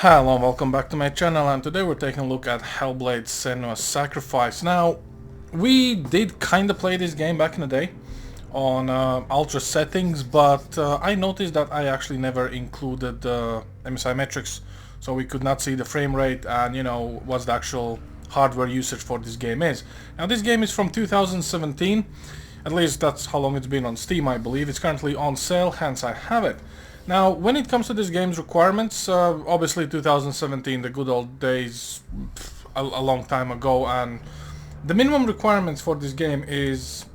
Hello and welcome back to my channel, and today we're taking a look at Hellblade Senua's Sacrifice. Now, we did kinda play this game back in the day on ultra settings, but I noticed that I actually never included MSI metrics, so we could not see the frame rate and, you know, what the actual hardware usage for this game is. Now, this game is from 2017, at least that's how long it's been on Steam, I believe. It's currently on sale, hence I have it. Now, when it comes to this game's requirements, obviously 2017, the good old days, a long time ago, and the minimum requirements for this game is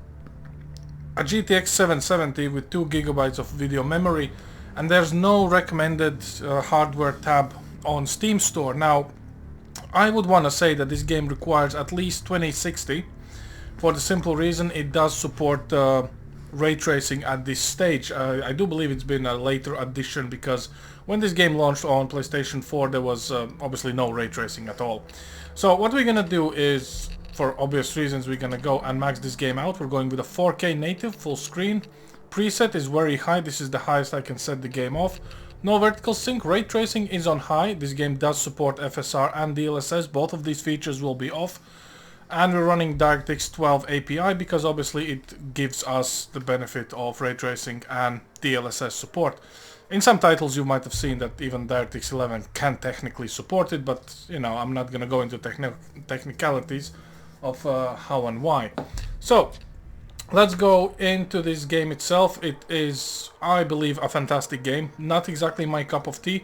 a GTX 770 with 2 GB of video memory, and there's no recommended hardware tab on Steam Store. Now, I would want to say that this game requires at least 2060, for the simple reason it does support ray tracing at this stage. I do believe it's been a later addition, because when this game launched on PlayStation 4 there was obviously no ray tracing at all. So what we're gonna do is, for obvious reasons, we're gonna go and max this game out. We're going with a 4K native full screen. Preset is very high, this is the highest I can set the game off. No vertical sync, ray tracing is on high. This game does support FSR and DLSS, both of these features will be off. And we're running DirectX 12 API because obviously it gives us the benefit of ray tracing and DLSS support. In some titles you might have seen that even DirectX 11 can technically support it, but you know, I'm not gonna go into technicalities of how and why. So let's go into this game itself. It is, I believe, a fantastic game. Not exactly my cup of tea,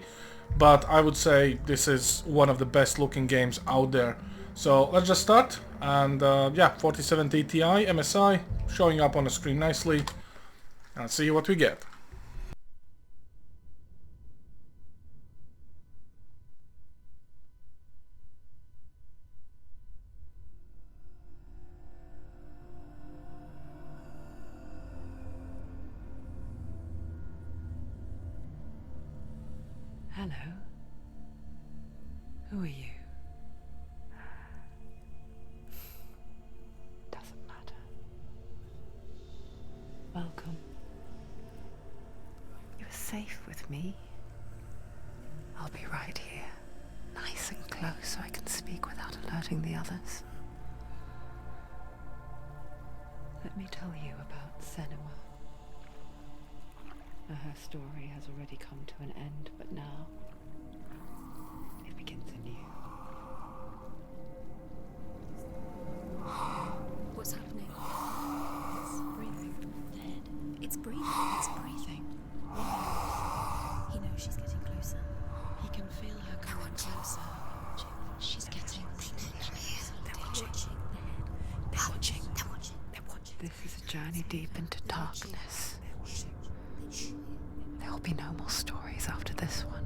but I would say this is one of the best looking games out there. So let's just start, and yeah, 4070 Ti MSI showing up on the screen nicely, and see what we get. Hello. Who are you? Doesn't matter. Welcome. You're safe with me. I'll be right here, nice and close, so I can speak without alerting the others. Let me tell you about Senua. Her story has already come to an end, but now it begins anew. What's happening? It's breathing. The head. It's breathing. It's breathing. He knows she's getting closer. He can feel her coming closer. She's getting closer. They're watching. The head. They're watching. They're watching. They're watching. This is a journey deep into darkness. There'll be no more stories after this one.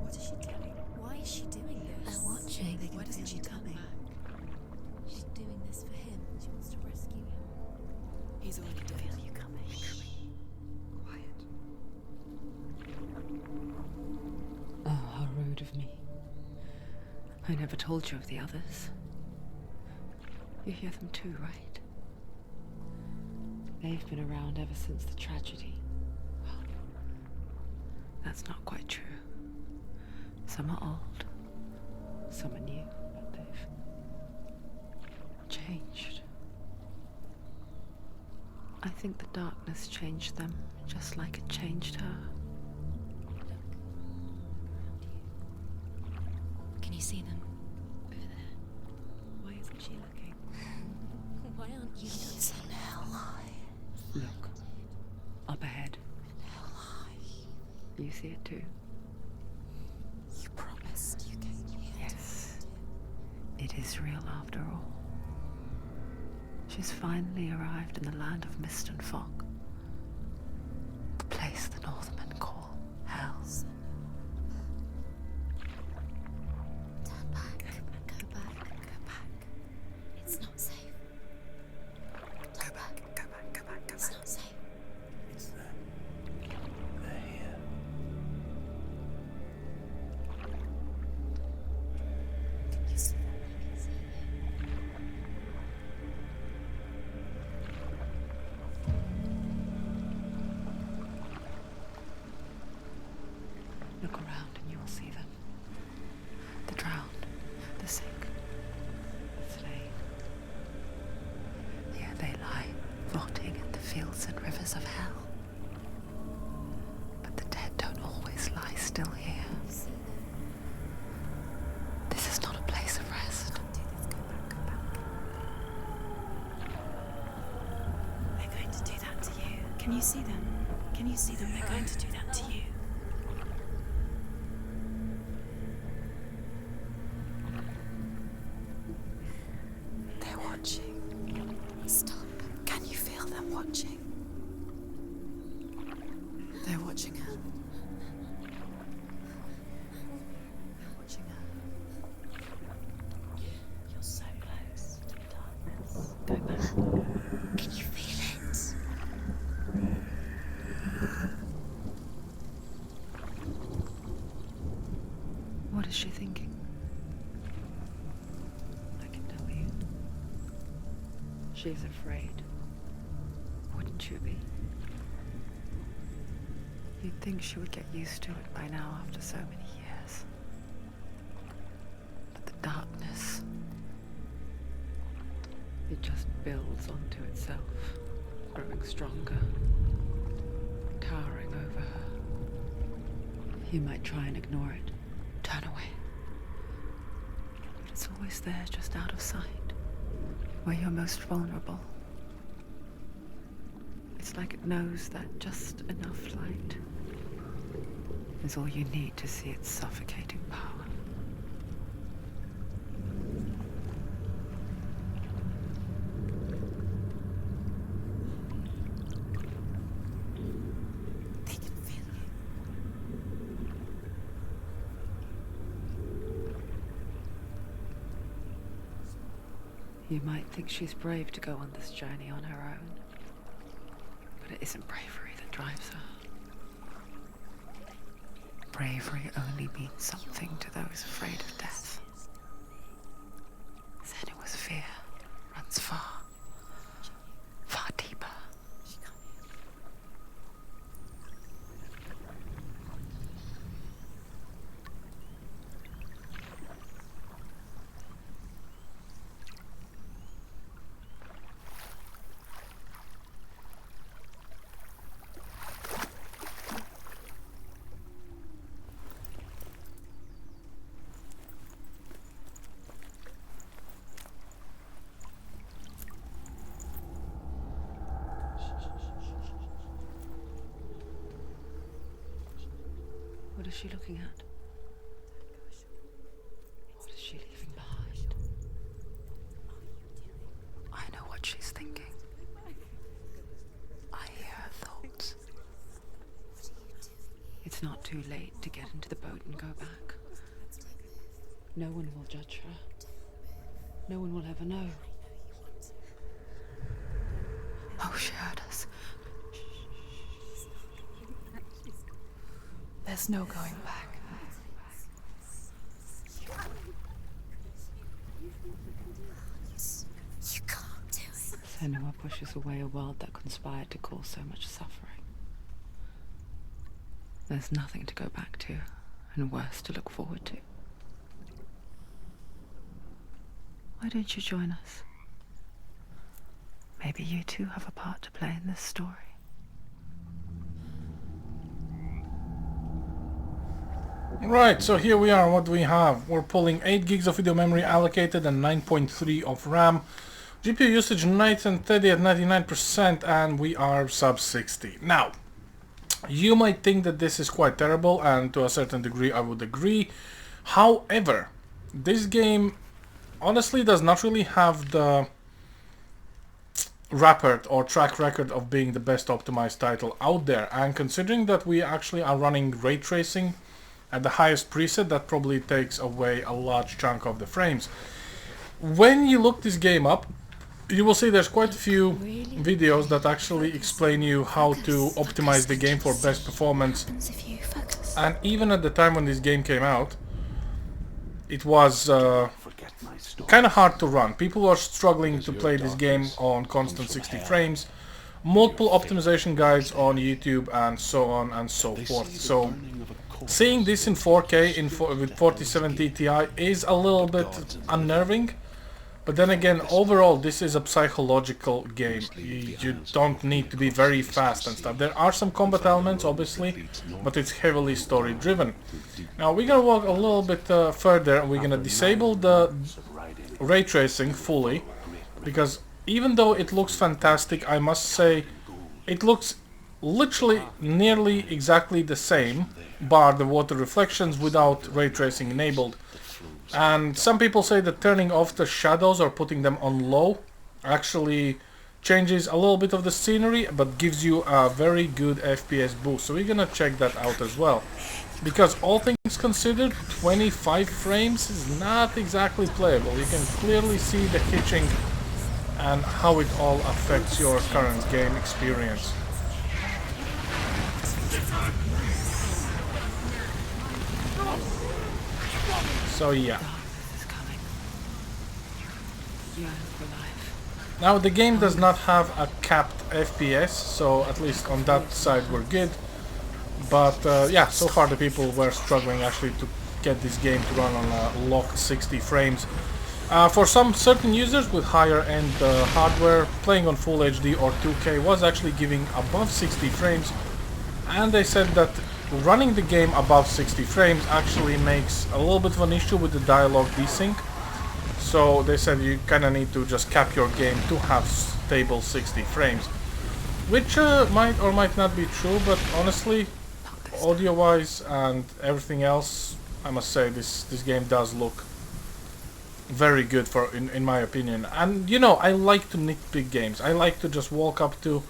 What is she doing? Why is she doing this? They're watching. Why doesn't she come back? She's doing this for him. She wants to rescue him. He's already dead. Feel you coming. Quiet. Oh, how rude of me. I never told you of the others. You hear them too, right? They've been around ever since the tragedy. Well, that's not quite true. Some are old, some are new, but they've changed. I think the darkness changed them, just like it changed her. Can you see them? Over there. Why isn't she looking? Why aren't you looking? It's an hell high. Look, up ahead. Hell high. You see it too? You promised you came here. Yes. It is real after all. She's finally arrived in the land of mist and fog. The place the Northmen call Hell. Turn back. Go back. Go back. It's not safe. Go back. Go back. Go back. Go back. It's not safe. It's them. They're here. You see them? I can see will see them. The drowned, the sick, the slain. Here they lie, rotting in the fields and rivers of hell. But the dead don't always lie still here. This is not a place of rest. They're going to do that to you. Can you see them? Can you see them? They're going to do that to you. They're watching. Stop. Can you feel them watching? They're watching her. They're watching her. You're so close to the darkness. Go back. Can you feel it? What is she thinking? I can tell you. She's afraid. Wouldn't you be? You'd think she would get used to it by now after so many years. But the darkness, it just builds onto itself, growing stronger, towering over her. You might try and ignore it, turn away. But it's always there, just out of sight, where you're most vulnerable. It's like it knows that just enough light is all you need to see its suffocating power. They can feel you. You might think she's brave to go on this journey on her own, but it isn't bravery that drives her. Bravery only means something to those afraid of death. Senua's fear runs far, far deeper. What is she looking at? What is she leaving behind? I know what she's thinking. I hear her thoughts. It's not too late to get into the boat and go back. No one will judge her. No one will ever know. Oh, she heard us. There's no going back. You can't do it. Senua pushes away a world that conspired to cause so much suffering. There's nothing to go back to, and worse to look forward to. Why don't you join us? Maybe you too have a part to play in this story. Right, so here we are. What do we have? We're pulling 8 gigs of video memory allocated and 9.3 of RAM. GPU usage nice and steady at 99%, and we are sub 60. Now, you might think that this is quite terrible, and to a certain degree I would agree. However, this game honestly does not really have the record or track record of being the best optimized title out there, and considering that we actually are running ray tracing at the highest preset, that probably takes away a large chunk of the frames. When you look this game up, you will see there's quite a few videos that actually explain you how to optimize the game for best performance. And even at the time when this game came out, it was kind of hard to run. People were struggling to play this game on constant 60 frames. Multiple optimization guides on YouTube and so on and so forth. So seeing this in 4K with 4070 Ti is a little bit unnerving. But then again, overall, this is a psychological game. You don't need to be very fast and stuff. There are some combat elements, obviously, but it's heavily story-driven. Now, we're gonna walk a little bit further, and we're gonna disable the ray tracing fully, because even though it looks fantastic, I must say, it looks literally nearly exactly the same, bar the water reflections without ray tracing enabled. And some people say that turning off the shadows or putting them on low actually changes a little bit of the scenery, but gives you a very good FPS boost. So we're gonna check that out as well. Because all things considered, 25 frames is not exactly playable. You can clearly see the hitching and how it all affects your current game experience. So yeah. Now the game does not have a capped FPS, so at least on that side we're good. But yeah, so far the people were struggling actually to get this game to run on a locked 60 frames. For some certain users with higher end hardware, playing on Full HD or 2K was actually giving above 60 frames, and they said that running the game above 60 frames actually makes a little bit of an issue with the dialogue desync. So they said you kind of need to just cap your game to have stable 60 frames, which might or might not be true, but honestly, audio-wise and everything else, I must say this game does look very good in my opinion. And you know, I like to nitpick games. I like to just walk up to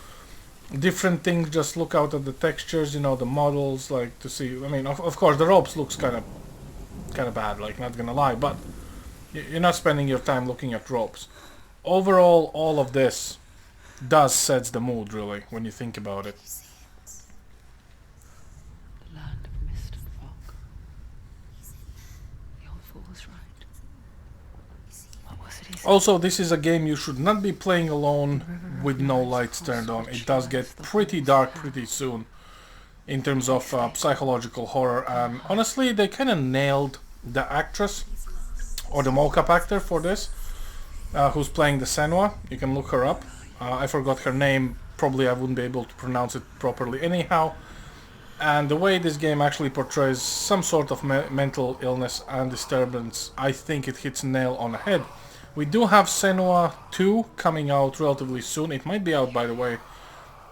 different things, just look out at the textures, you know, the models, like to see. I mean, of course, the ropes looks kind of bad, like not gonna lie, but you're not spending your time looking at ropes. Overall, all of this does sets the mood, really, when you think about it. The land of mist and fog. The old fool was right. What was it he said? Also, this is a game you should not be playing alone with no lights turned on. It does get pretty dark pretty soon in terms of psychological horror, and honestly, they kind of nailed the actress or the mocap actor for this, who's playing the Senua. You can look her up. I forgot her name. Probably I wouldn't be able to pronounce it properly anyhow. And the way this game actually portrays some sort of mental illness and disturbance, I think it hits nail on the head. We do have Senua 2 coming out relatively soon. It might be out, by the way,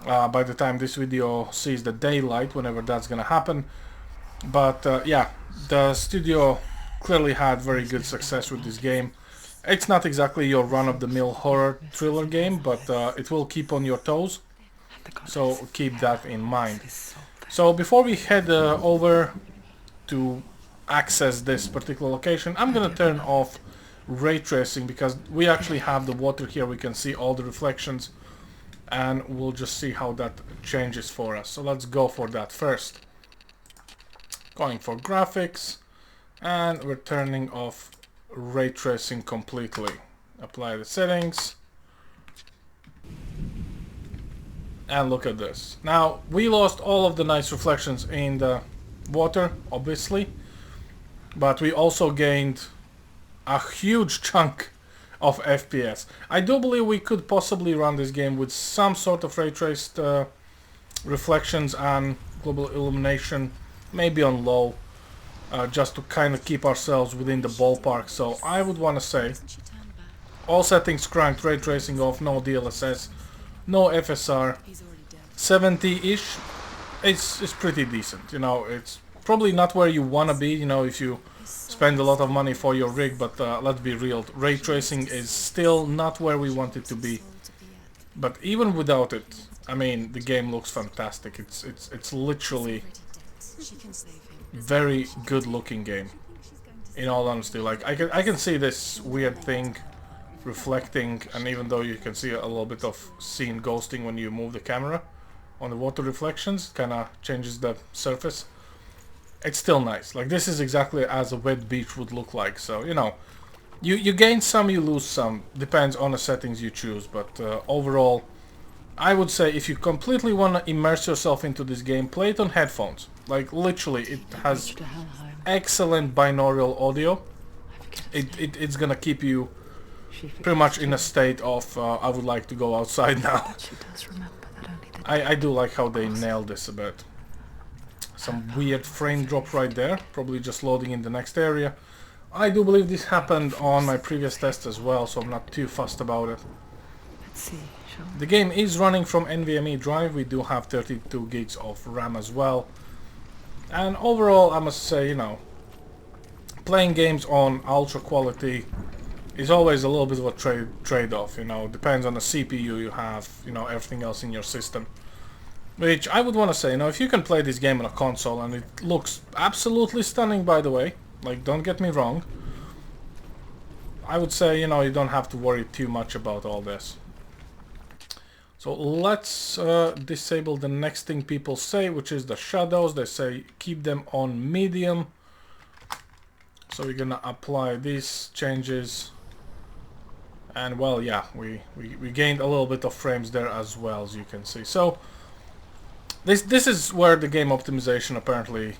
by the time this video sees the daylight, whenever that's gonna happen. But yeah, the studio clearly had very good success with this game. It's not exactly your run-of-the-mill horror thriller game, but it will keep on your toes, so keep that in mind. So before we head over to access this particular location, I'm gonna turn off ray tracing, because we actually have the water here. We can see all the reflections, and we'll just see how that changes for us. So let's go for that first. Going for graphics, and we're turning off ray tracing completely. Apply the settings, and look at this. Now, we lost all of the nice reflections in the water, obviously, but we also gained a huge chunk of FPS. I do believe we could possibly run this game with some sort of ray traced reflections and global illumination, maybe on low, just to kind of keep ourselves within the ballpark. So I would want to say all settings cranked, ray tracing off, no DLSS, no FSR, 70-ish. It's pretty decent. You know, it's probably not where you want to be, you know, if you spend a lot of money for your rig, but let's be real, ray tracing is still not where we want it to be. But even without it, I mean, the game looks fantastic. It's literally very good looking game, in all honesty. Like I can see this weird thing reflecting, and even though you can see a little bit of scene ghosting when you move the camera on the water reflections, kind of changes the surface. It's still nice. Like, this is exactly as a wet beach would look like. So, you know, you gain some, you lose some, depends on the settings you choose, but overall I would say if you completely want to immerse yourself into this game, play it on headphones. Like literally, it has To Helheim. excellent binaural audio. I forget his name. It's gonna keep you She forgets pretty much in too. a state of I would like to go outside now. But she does remember that only the I do like how they nailed this a bit. Some weird frame drop right there, probably just loading in the next area. I do believe this happened on my previous test as well, so I'm not too fussed about it. Let's see, shall we? The game is running from NVMe drive. We do have 32 gigs of RAM as well. And overall, I must say, you know, playing games on ultra quality is always a little bit of a trade-off, you know. Depends on the CPU you have, you know, everything else in your system. Which I would want to say, you know, if you can play this game on a console, and it looks absolutely stunning, by the way, like, don't get me wrong, I would say, you know, you don't have to worry too much about all this. So let's disable the next thing people say, which is the shadows. They say keep them on medium. So we're gonna apply these changes. And well, yeah, we gained a little bit of frames there as well, as you can see. So this is where the game optimization, apparently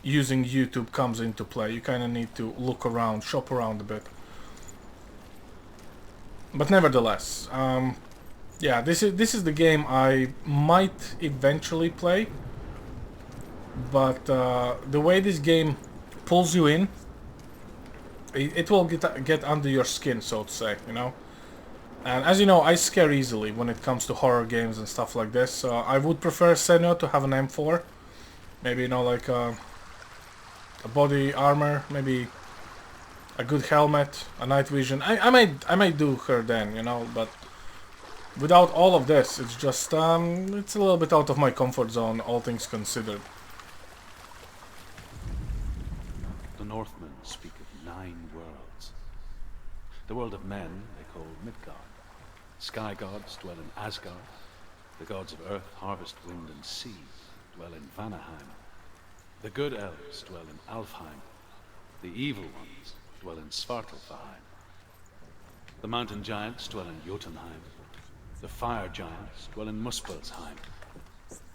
using YouTube, comes into play. You kind of need to look around, shop around a bit. But nevertheless, yeah, this is the game I might eventually play. But the way this game pulls you in, it will get under your skin, so to say, you know. And as you know, I scare easily when it comes to horror games and stuff like this. I would prefer Senua to have an M4. Maybe, you know, like a body armor, maybe a good helmet, a night vision. I might do her then, you know, but without all of this, it's just it's a little bit out of my comfort zone, all things considered. The Northmen speak of 9 worlds. The world of men they call Midgard. Sky gods dwell in Asgard. The gods of earth, harvest, wind, and sea dwell in Vanaheim. The good elves dwell in Alfheim. The evil ones dwell in Svartalfheim. The mountain giants dwell in Jotunheim. The fire giants dwell in Muspelheim.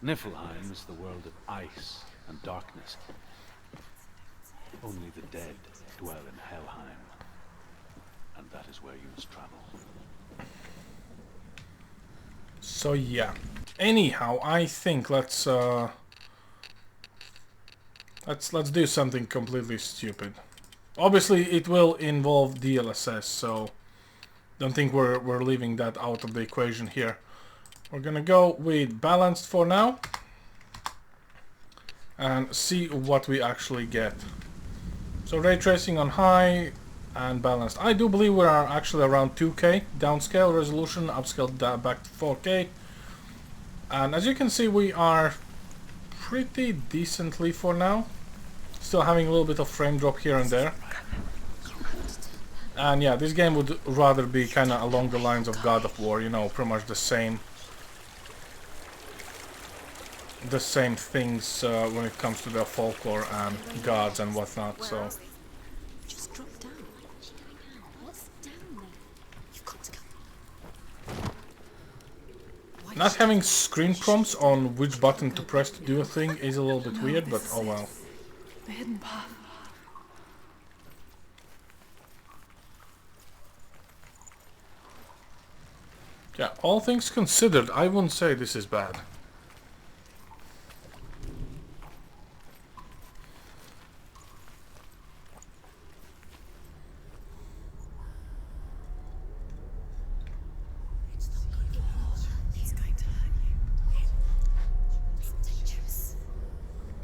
Niflheim is the world of ice and darkness. Only the dead dwell in Helheim. And that is where you must travel. So yeah. Anyhow, I think let's do something completely stupid. Obviously, it will involve DLSS, so don't think we're leaving that out of the equation here. We're gonna go with balanced for now and see what we actually get. So ray tracing on high and balanced. I do believe we are actually around 2K downscale resolution, upscaled back to 4K. And as you can see, we are pretty decently for now. Still having a little bit of frame drop here and there. And yeah, this game would rather be kind of along the lines of God of War, you know, pretty much the same things when it comes to the folklore and gods and whatnot. So Just drop down. What's down there? You've got to go. not having screen prompts on which button to press to do a thing is a little bit weird, but oh well. The hidden path. Yeah, all things considered, I wouldn't say this is bad. He's going to hurt you. It's dangerous.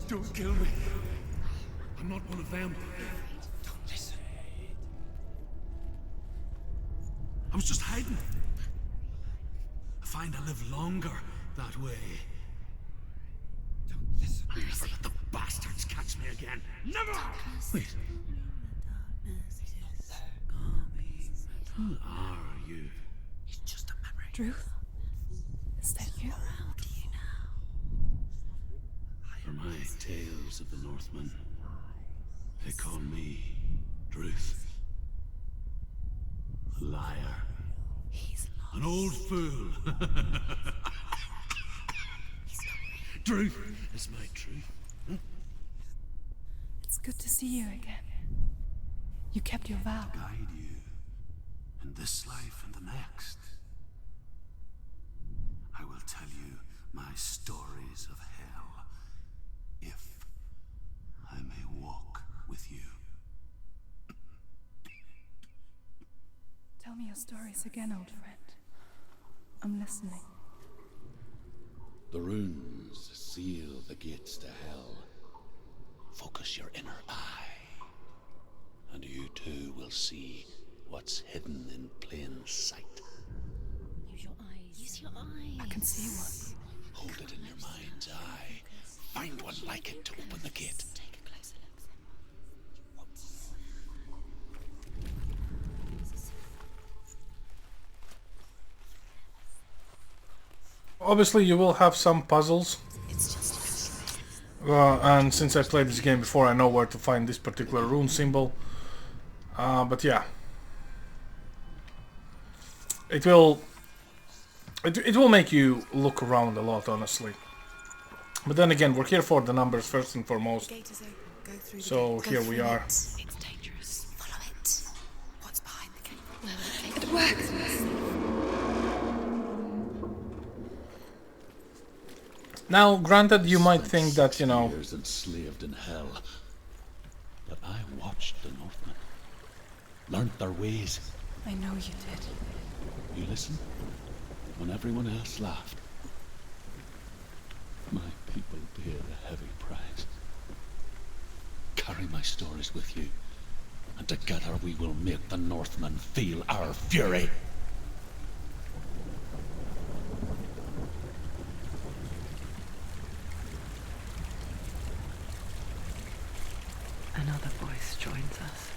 Don't kill me. I'm not one of them. Don't listen. I was just hiding. I find I live longer that way. Don't listen. Never let the bastards catch me again. Never! Wait. Who are you? It's just a memory. Druth? Is that you? Around you now. For my tales of the Northmen, they call me Druth. A liar. He's lost. An old fool. Truth is my truth. It's good to see you again. You kept your vow. Guide you in this life and the next. I will tell you my stories of hell, if I may walk with you. Tell me your stories again, old friend. I'm listening. The runes seal the gates to hell. Focus your inner eye, and you too will see what's hidden in plain sight. Use your eyes. Use your eyes. I can see one. Hold it in your mind's eye. Find one like it to open the gate. Take a closer look. Obviously you will have some puzzles. It's just And since I played this game before, I know where to find this particular rune symbol. But yeah, it will make you look around a lot, honestly. But then again, we're here for the numbers first and foremost. the gate is open. Go through the So gate. here we are. It's dangerous. Follow it. What's behind the gate? It works. Now, granted, you might think that, you know, Years enslaved in hell, but I watched the Northmen, learnt their ways. I know you did. You listened when everyone else laughed. My people paid a heavy price. Carry my stories with you, and together we will make the Northmen feel our fury. Another voice joins us.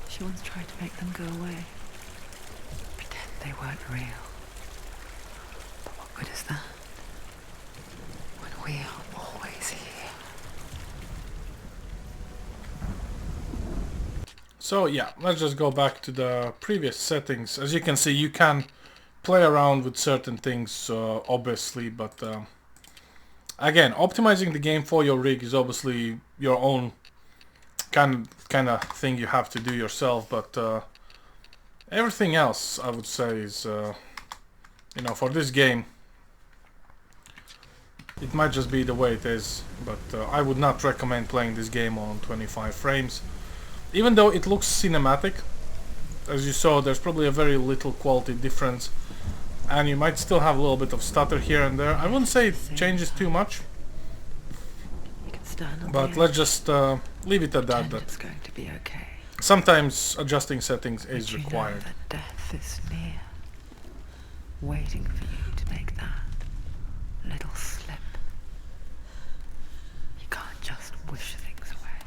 She once tried to make them go away. Pretend they weren't real. But what good is that? When we are always here. so yeah, let's just go back to the previous settings. As you can see, you can play around with certain things, obviously, but again, optimizing the game for your rig is obviously your own kind of thing you have to do yourself, but everything else, I would say, is you know, for this game, it might just be the way it is, but I would not recommend playing this game on 25 frames. Even though it looks cinematic, as you saw, there's probably a very little quality difference, and you might still have a little bit of stutter here and there. I wouldn't say it changes too much, You can stand on but the let's just leave it at that. pretend That it's going to be okay. sometimes adjusting settings But is you know required. that death is near, waiting for you to make that little slip. You can't just wish things away.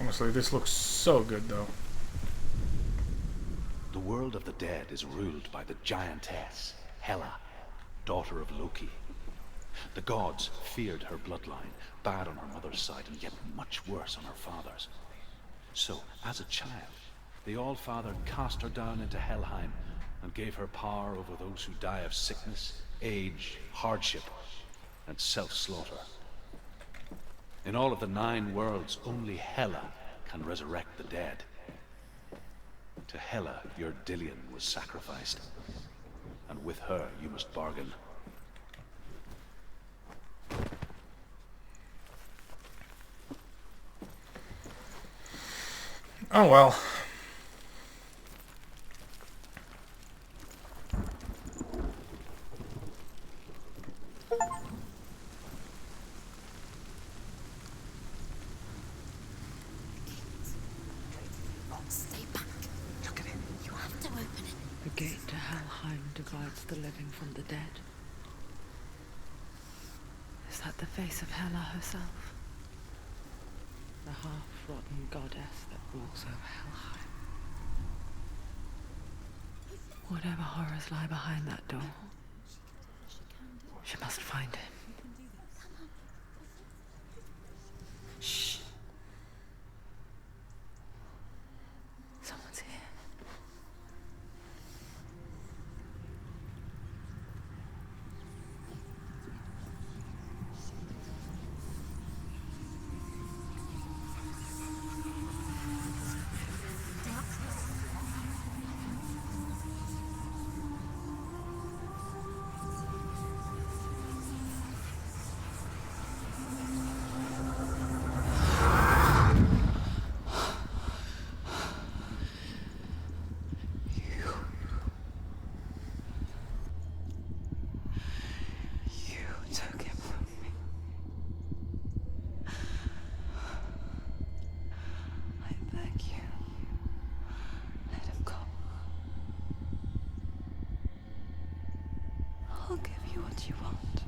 Honestly, this looks so good, though. The world of the dead is ruled by the giantess, Hela, daughter of Loki. The gods feared her bloodline, bad on her mother's side and yet much worse on her father's. So, as a child, the All-Father cast her down into Helheim and gave her power over those who die of sickness, age, hardship, and self-slaughter. In all of the 9 worlds, only Hela can resurrect the dead. To Hela, your Dillion was sacrificed, and with her you must bargain. Oh well. Stay back. Look at it. You have to open it. The gate to Helheim divides the living from the dead. Is that the face of Hela herself? The half-rotten goddess that rules over Helheim. Whatever horrors lie behind that door, she must find him. Shh. Someone's I'll give you what you want.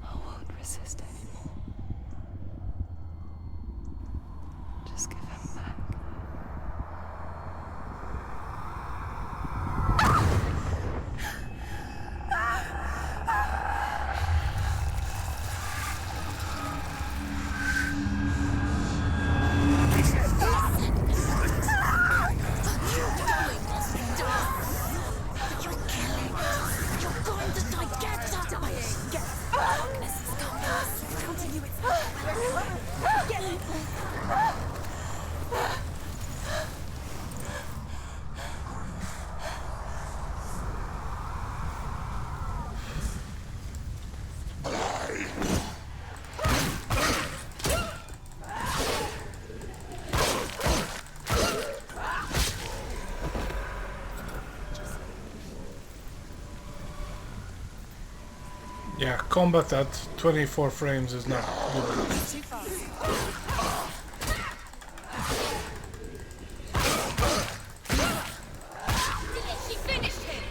I won't resist anymore. Just give him back. Yeah, combat at 24 frames is not good enough. Too fast. She finished him.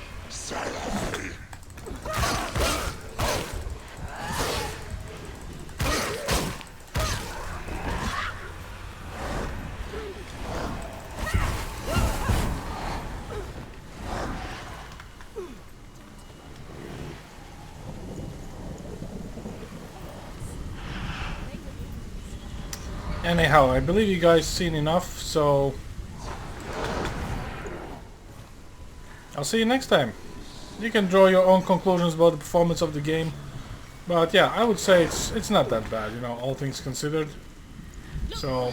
Anyhow, I believe you guys seen enough, so I'll see you next time. You can draw your own conclusions about the performance of the game, but yeah, I would say it's not that bad, you know, all things considered. So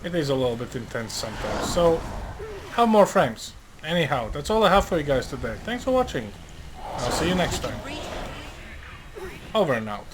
it is a little bit intense sometimes, so have more frames. Anyhow, that's all I have for you guys today. Thanks for watching. I'll see you next time. Over and out.